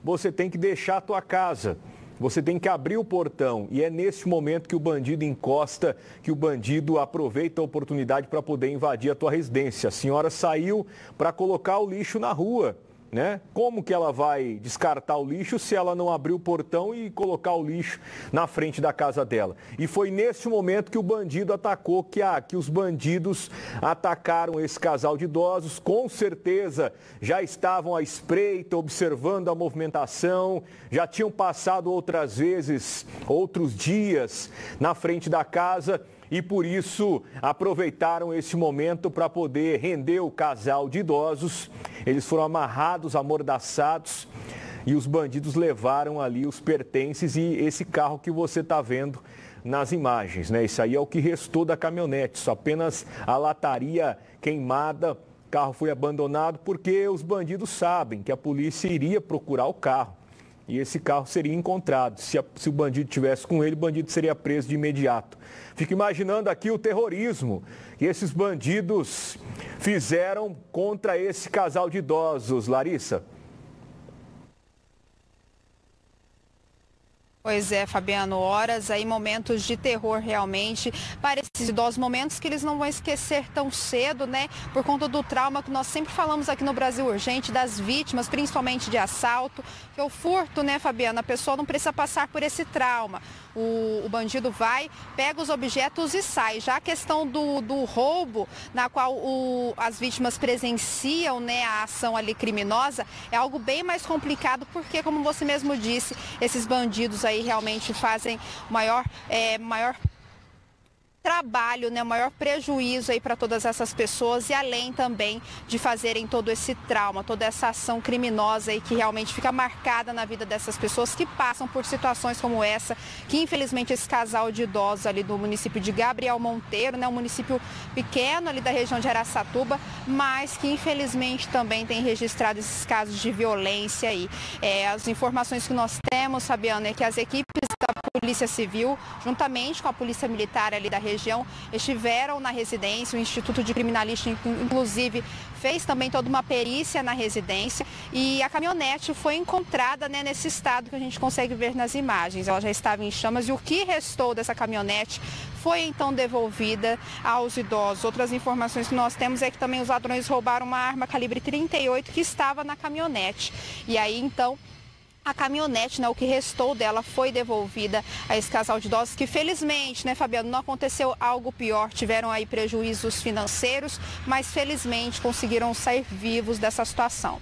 você tem que deixar a tua casa. Você tem que abrir o portão e é nesse momento que o bandido encosta, que o bandido aproveita a oportunidade para poder invadir a tua residência. A senhora saiu para colocar o lixo na rua, né? Como que ela vai descartar o lixo se ela não abrir o portão e colocar o lixo na frente da casa dela? E foi nesse momento que o bandido atacou, que os bandidos atacaram esse casal de idosos. Com certeza já estavam à espreita, observando a movimentação, já tinham passado outras vezes, outros dias na frente da casa. E por isso aproveitaram esse momento para poder render o casal de idosos. Eles foram amarrados, amordaçados e os bandidos levaram ali os pertences e esse carro que você está vendo nas imagens, né? Isso aí é o que restou da caminhonete, só apenas a lataria queimada. O carro foi abandonado porque os bandidos sabem que a polícia iria procurar o carro. E esse carro seria encontrado. Se o bandido estivesse com ele, o bandido seria preso de imediato. Fico imaginando aqui o terrorismo que esses bandidos fizeram contra esse casal de idosos. Larissa. Pois é, Fabiano, horas aí, momentos de terror realmente para esses idosos, momentos que eles não vão esquecer tão cedo, né? Por conta do trauma que nós sempre falamos aqui no Brasil Urgente, das vítimas, principalmente de assalto, que é o furto, né, Fabiano? A pessoa não precisa passar por esse trauma. O bandido vai, pega os objetos e sai. Já a questão do roubo, na qual as vítimas presenciam, né, a ação ali criminosa, é algo bem mais complicado, porque, como você mesmo disse, esses bandidos aí realmente fazem maior trabalho, né, o maior prejuízo aí para todas essas pessoas, e além também de fazerem todo esse trauma, toda essa ação criminosa aí que realmente fica marcada na vida dessas pessoas que passam por situações como essa, que infelizmente esse casal de idosos ali do município de Gabriel Monteiro, né, um município pequeno ali da região de Araçatuba, mas que infelizmente também tem registrado esses casos de violência aí. As informações que nós temos, Fabiano, é que as equipes da Polícia Civil, juntamente com a Polícia Militar ali da região, estiveram na residência. O Instituto de Criminalística, inclusive, fez também toda uma perícia na residência e a caminhonete foi encontrada, né, nesse estado que a gente consegue ver nas imagens. Ela já estava em chamas e o que restou dessa caminhonete foi então devolvida aos idosos. Outras informações que nós temos é que também os ladrões roubaram uma arma calibre 38 que estava na caminhonete. E aí então a caminhonete, né, o que restou dela foi devolvida a esse casal de idosos que felizmente, né, Fabiano, não aconteceu algo pior, tiveram aí prejuízos financeiros, mas felizmente conseguiram sair vivos dessa situação.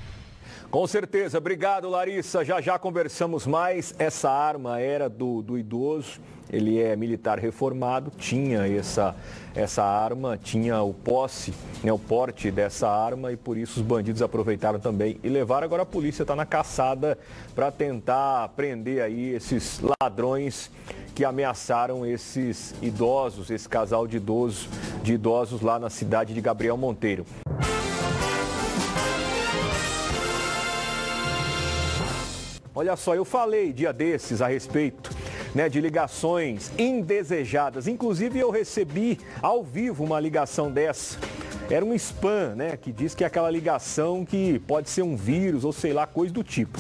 Com certeza. Obrigado, Larissa. Já conversamos mais. Essa arma era do idoso. Ele é militar reformado, tinha essa arma, tinha o posse, né, o porte dessa arma e por isso os bandidos aproveitaram também e levaram. Agora a polícia está na caçada para tentar prender aí esses ladrões que ameaçaram esses idosos, esse casal de idosos lá na cidade de Gabriel Monteiro. Olha só, eu falei dia desses a respeito, né, de ligações indesejadas. Inclusive eu recebi ao vivo uma ligação dessa. Era um spam, né, que diz que é aquela ligação que pode ser um vírus ou sei lá, coisa do tipo.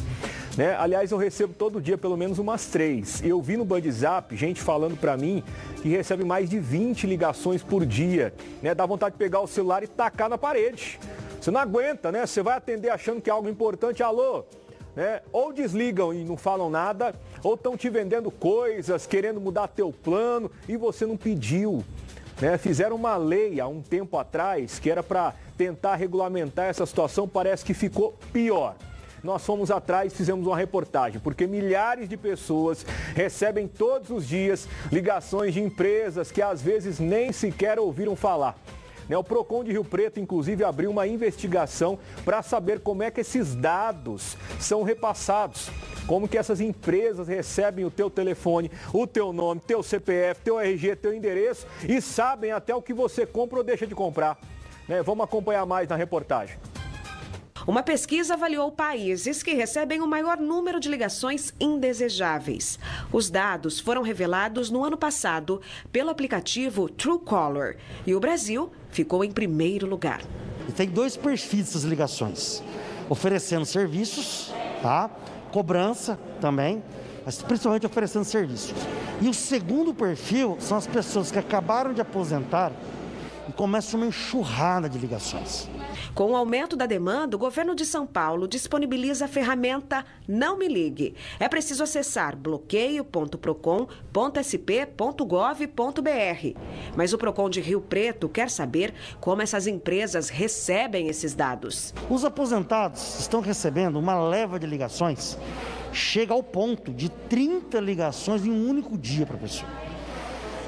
Né? Aliás, eu recebo todo dia pelo menos umas 3. Eu vi no WhatsApp gente falando para mim que recebe mais de 20 ligações por dia. Né? Dá vontade de pegar o celular e tacar na parede. Você não aguenta, né? Você vai atender achando que é algo importante. Alô? Né? Ou desligam e não falam nada, ou estão te vendendo coisas, querendo mudar teu plano e você não pediu. Né? Fizeram uma lei há um tempo atrás que era para tentar regulamentar essa situação, parece que ficou pior. Nós fomos atrás, fizemos uma reportagem, porque milhares de pessoas recebem todos os dias ligações de empresas que às vezes nem sequer ouviram falar. O Procon de Rio Preto, inclusive, abriu uma investigação para saber como é que esses dados são repassados. Como que essas empresas recebem o teu telefone, o teu nome, teu CPF, teu RG, teu endereço e sabem até o que você compra ou deixa de comprar. Vamos acompanhar mais na reportagem. Uma pesquisa avaliou países que recebem o maior número de ligações indesejáveis. Os dados foram revelados no ano passado pelo aplicativo Truecaller e o Brasil ficou em primeiro lugar. E tem 2 perfis dessas ligações, oferecendo serviços, tá? Cobrança também, mas principalmente oferecendo serviços. E o segundo perfil são as pessoas que acabaram de aposentar e começam uma enxurrada de ligações. Com o aumento da demanda, o governo de São Paulo disponibiliza a ferramenta Não Me Ligue. É preciso acessar bloqueio.procon.sp.gov.br. Mas o Procon de Rio Preto quer saber como essas empresas recebem esses dados. Os aposentados estão recebendo uma leva de ligações, chega ao ponto de 30 ligações em um único dia para a pessoa.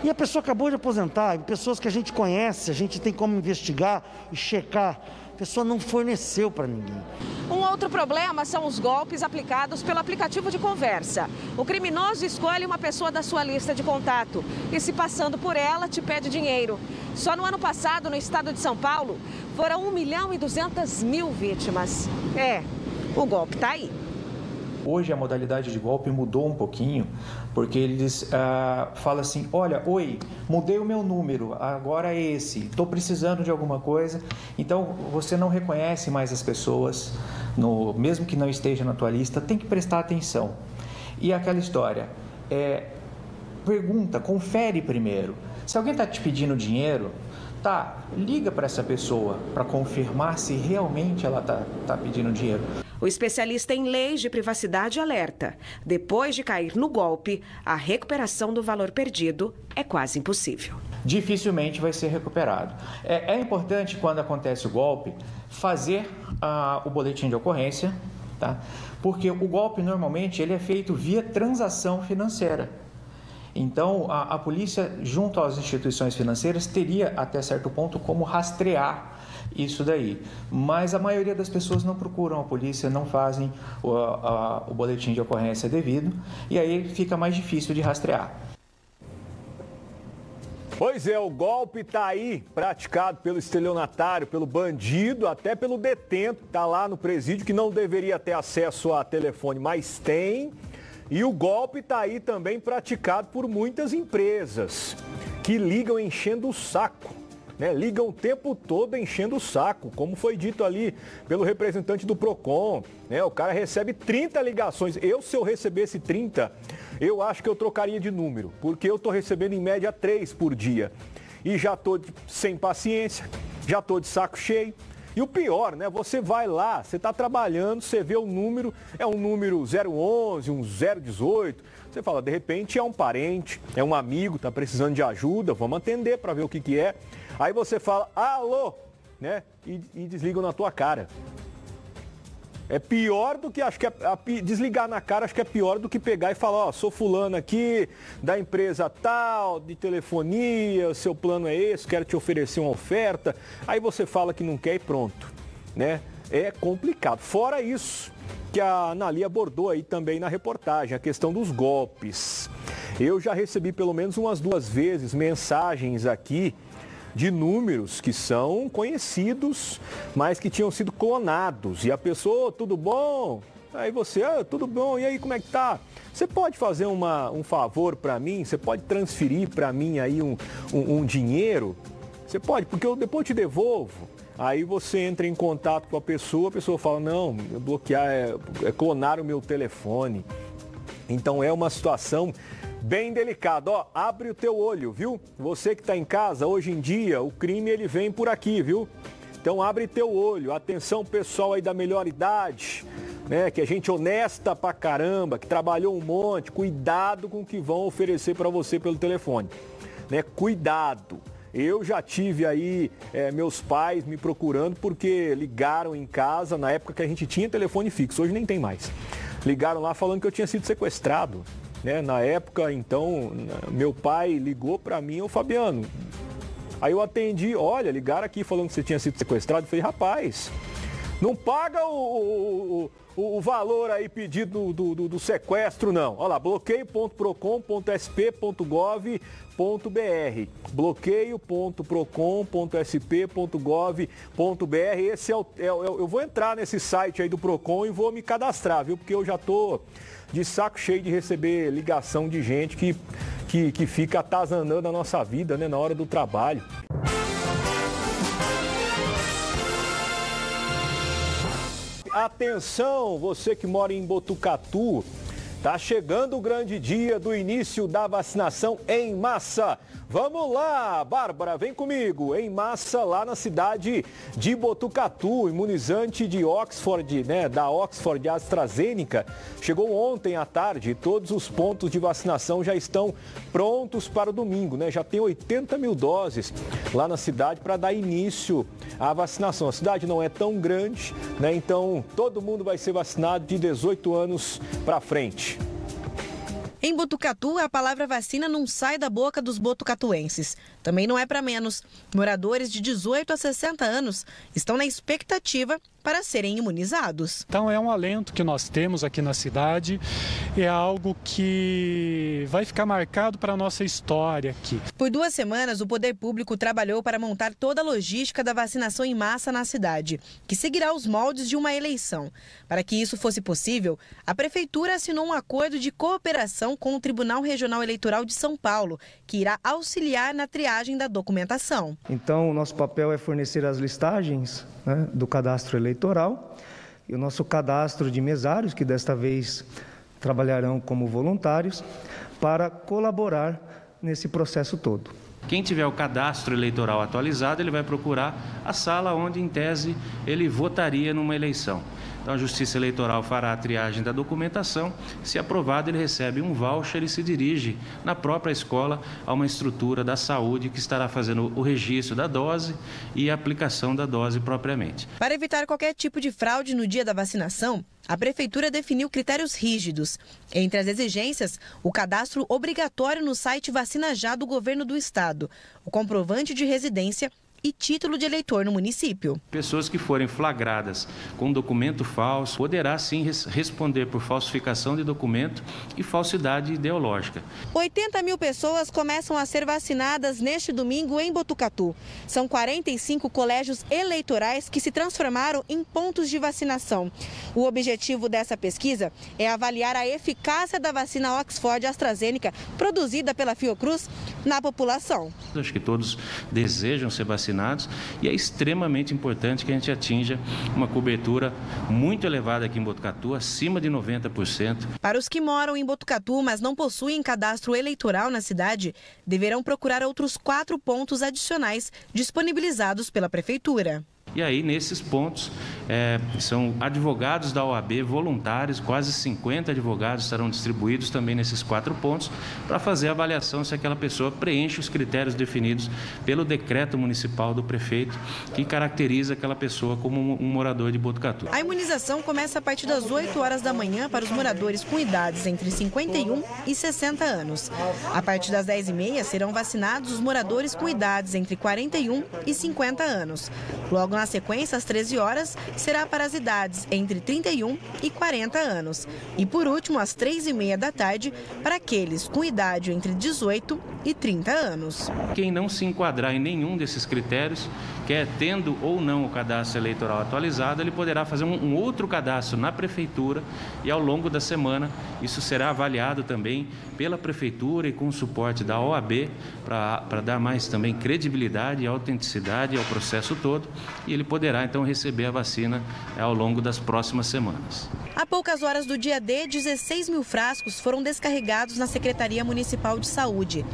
E a pessoa acabou de aposentar, pessoas que a gente conhece, a gente tem como investigar e checar. A pessoa não forneceu para ninguém. Um outro problema são os golpes aplicados pelo aplicativo de conversa. O criminoso escolhe uma pessoa da sua lista de contato e, se passando por ela, te pede dinheiro. Só no ano passado, no estado de São Paulo, foram 1.200.000 vítimas. O golpe está aí. Hoje a modalidade de golpe mudou um pouquinho, porque eles falam assim, olha, oi, mudei o meu número, agora é esse, estou precisando de alguma coisa. Então você não reconhece mais as pessoas, mesmo que não esteja na tua lista, tem que prestar atenção. E aquela história, pergunta, confere primeiro. Se alguém está te pedindo dinheiro, liga para essa pessoa para confirmar se realmente ela está pedindo dinheiro. O especialista em leis de privacidade alerta. Depois de cair no golpe, a recuperação do valor perdido é quase impossível. Dificilmente vai ser recuperado. É importante, quando acontece o golpe, fazer o boletim de ocorrência, tá? Porque o golpe, normalmente, ele é feito via transação financeira. Então, a polícia, junto às instituições financeiras, teria, até certo ponto, como rastrear isso daí. Mas a maioria das pessoas não procuram a polícia, não fazem o boletim de ocorrência devido, e aí fica mais difícil de rastrear. Pois é, o golpe está aí, praticado pelo estelionatário, pelo bandido, até pelo detento que está lá no presídio, que não deveria ter acesso a telefone, mas tem. E o golpe está aí também praticado por muitas empresas que ligam enchendo o saco, né? Ligam o tempo todo enchendo o saco, como foi dito ali pelo representante do Procon, né? O cara recebe 30 ligações. Se eu recebesse 30, eu acho que eu trocaria de número, porque eu estou recebendo em média 3 por dia. E já estou sem paciência, já estou de saco cheio. E o pior, né? Você vai lá, você está trabalhando, você vê o número, é um número 011, um 018. Você fala, de repente é um parente, é um amigo, está precisando de ajuda, vamos atender para ver o que é. Aí você fala, alô, né? E desligam na tua cara. É pior do que, acho que desligar na cara, acho que é pior do que pegar e falar, ó, sou fulano aqui, da empresa tal, de telefonia, seu plano é esse, quero te oferecer uma oferta. Aí você fala que não quer e pronto, né? É complicado. Fora isso, que a Anali abordou aí também na reportagem, a questão dos golpes. Eu já recebi pelo menos umas 2 vezes mensagens aqui de números que são conhecidos, mas que tinham sido clonados. E a pessoa, tudo bom? Aí você, tudo bom, e aí como é que tá? Você pode fazer um favor para mim? Você pode transferir para mim aí um dinheiro? Você pode, porque eu depois te devolvo. Aí você entra em contato com a pessoa fala, não, bloquear, clonar o meu telefone. Então é uma situação bem delicado. Ó, abre o teu olho, viu? Você que está em casa, hoje em dia, o crime ele vem por aqui, viu? Então abre teu olho. Atenção pessoal aí da melhor idade, né? Que é gente honesta pra caramba, que trabalhou um monte. Cuidado com o que vão oferecer para você pelo telefone, né? Cuidado. Eu já tive aí meus pais me procurando porque ligaram em casa na época que a gente tinha telefone fixo. Hoje nem tem mais. Ligaram lá falando que eu tinha sido sequestrado. Né? Na época, então, meu pai ligou para mim, Fabiano. Aí eu atendi, olha, ligaram aqui falando que você tinha sido sequestrado. Eu falei, rapaz, não paga o valor aí pedido do sequestro, não. Olha lá, bloqueio.procon.sp.gov.br, bloqueio.procon.sp.gov.br. Esse eu vou entrar nesse site aí do Procon e vou me cadastrar, viu? Porque eu já tô de saco cheio de receber ligação de gente que fica atazanando a nossa vida, né, na hora do trabalho. Atenção, você que mora em Botucatu, tá chegando o grande dia do início da vacinação em massa. Vamos lá, Bárbara, vem comigo, em massa lá na cidade de Botucatu, imunizante de Oxford, né, da Oxford AstraZeneca, chegou ontem à tarde. Todos os pontos de vacinação já estão prontos para o domingo, né? Já tem 80 mil doses lá na cidade para dar início à vacinação. A cidade não é tão grande, né? Então todo mundo vai ser vacinado de 18 anos para frente. Em Botucatu, a palavra vacina não sai da boca dos botucatuenses. Também não é para menos. Moradores de 18 a 60 anos estão na expectativa para serem imunizados. Então é um alento que nós temos aqui na cidade, é algo que vai ficar marcado para a nossa história aqui. Por 2 semanas, o poder público trabalhou para montar toda a logística da vacinação em massa na cidade, que seguirá os moldes de uma eleição. Para que isso fosse possível, a prefeitura assinou um acordo de cooperação com o Tribunal Regional Eleitoral de São Paulo, que irá auxiliar na triagem da documentação. Então, o nosso papel é fornecer as listagens, né, do cadastro eleitoral e o nosso cadastro de mesários, que desta vez trabalharão como voluntários, para colaborar nesse processo todo. Quem tiver o cadastro eleitoral atualizado, ele vai procurar a sala onde, em tese, ele votaria numa eleição. Então, a Justiça Eleitoral fará a triagem da documentação. Se aprovado, ele recebe um voucher e se dirige na própria escola a uma estrutura da saúde que estará fazendo o registro da dose e a aplicação da dose propriamente. Para evitar qualquer tipo de fraude no dia da vacinação, a Prefeitura definiu critérios rígidos. Entre as exigências, o cadastro obrigatório no site Vacina Já do Governo do Estado, o comprovante de residência e título de eleitor no município. Pessoas que forem flagradas com documento falso poderá sim responder por falsificação de documento e falsidade ideológica. 80 mil pessoas começam a ser vacinadas neste domingo em Botucatu. São 45 colégios eleitorais que se transformaram em pontos de vacinação. O objetivo dessa pesquisa é avaliar a eficácia da vacina Oxford-AstraZeneca produzida pela Fiocruz na população. Acho que todos desejam ser vacinados e é extremamente importante que a gente atinja uma cobertura muito elevada aqui em Botucatu, acima de 90%. Para os que moram em Botucatu, mas não possuem cadastro eleitoral na cidade, deverão procurar outros 4 pontos adicionais disponibilizados pela Prefeitura. E aí, nesses pontos, são advogados da OAB voluntários, quase 50 advogados estarão distribuídos também nesses 4 pontos, para fazer a avaliação se aquela pessoa preenche os critérios definidos pelo decreto municipal do prefeito, que caracteriza aquela pessoa como um morador de Botucatu. A imunização começa a partir das 8 horas da manhã para os moradores com idades entre 51 e 60 anos. A partir das 10h30 serão vacinados os moradores com idades entre 41 e 50 anos. Logo na sequência, às 13 horas, será para as idades entre 31 e 40 anos. E, por último, às 3h30 da tarde, para aqueles com idade entre 18 e 30 anos. Quem não se enquadrar em nenhum desses critérios, quer tendo ou não o cadastro eleitoral atualizado, ele poderá fazer um outro cadastro na Prefeitura e, ao longo da semana, isso será avaliado também pela Prefeitura e com o suporte da OAB para dar mais também credibilidade e autenticidade ao processo todo. E ele poderá, então, receber a vacina ao longo das próximas semanas. Há poucas horas do dia D, 16 mil frascos foram descarregados na Secretaria Municipal de Saúde.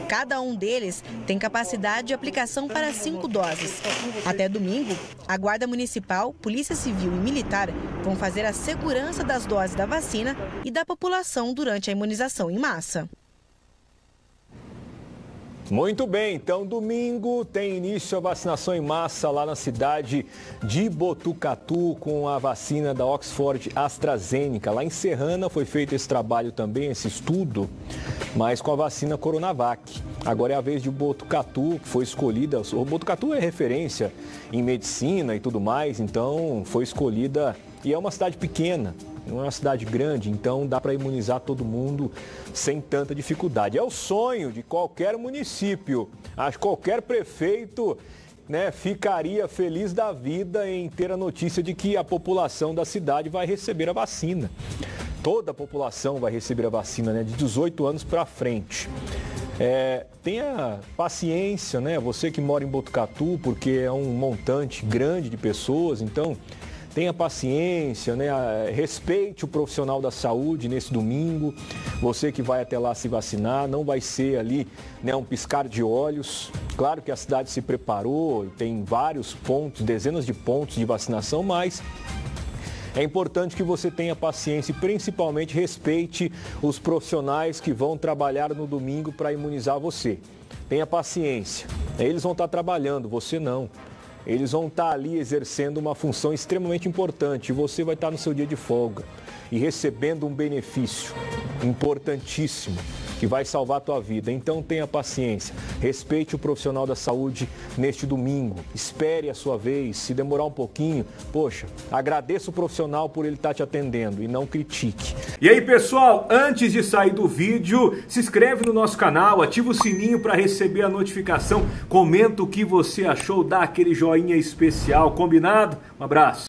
Cada um deles tem capacidade de aplicação para 5 doses. Até domingo, a Guarda Municipal, Polícia Civil e Militar vão fazer a segurança das doses da vacina e da população durante a imunização em massa. Muito bem, então domingo tem início a vacinação em massa lá na cidade de Botucatu com a vacina da Oxford AstraZeneca. Lá em Serrana foi feito esse trabalho também, esse estudo, mas com a vacina Coronavac. Agora é a vez de Botucatu, que foi escolhida. O Botucatu é referência em medicina e tudo mais, então foi escolhida e é uma cidade pequena. Não é uma cidade grande, então dá para imunizar todo mundo sem tanta dificuldade. É o sonho de qualquer município. Acho que qualquer prefeito, né, ficaria feliz da vida em ter a notícia de que a população da cidade vai receber a vacina. Toda a população vai receber a vacina, né, de 18 anos para frente. Tenha paciência, né? Você que mora em Botucatu, porque é um montante grande de pessoas, então tenha paciência, né? Respeite o profissional da saúde nesse domingo. Você que vai até lá se vacinar, não vai ser ali, né, um piscar de olhos. Claro que a cidade se preparou, tem vários pontos, dezenas de pontos de vacinação, mas é importante que você tenha paciência e principalmente respeite os profissionais que vão trabalhar no domingo para imunizar você. Tenha paciência. Eles vão estar trabalhando, você não. Eles vão estar ali exercendo uma função extremamente importante e você vai estar no seu dia de folga e recebendo um benefício importantíssimo que vai salvar a tua vida. Então tenha paciência, respeite o profissional da saúde neste domingo, espere a sua vez, se demorar um pouquinho, poxa, agradeça o profissional por ele estar te atendendo e não critique. E aí pessoal, antes de sair do vídeo, se inscreve no nosso canal, ativa o sininho para receber a notificação, comenta o que você achou, dá aquele joinha especial, combinado? Um abraço!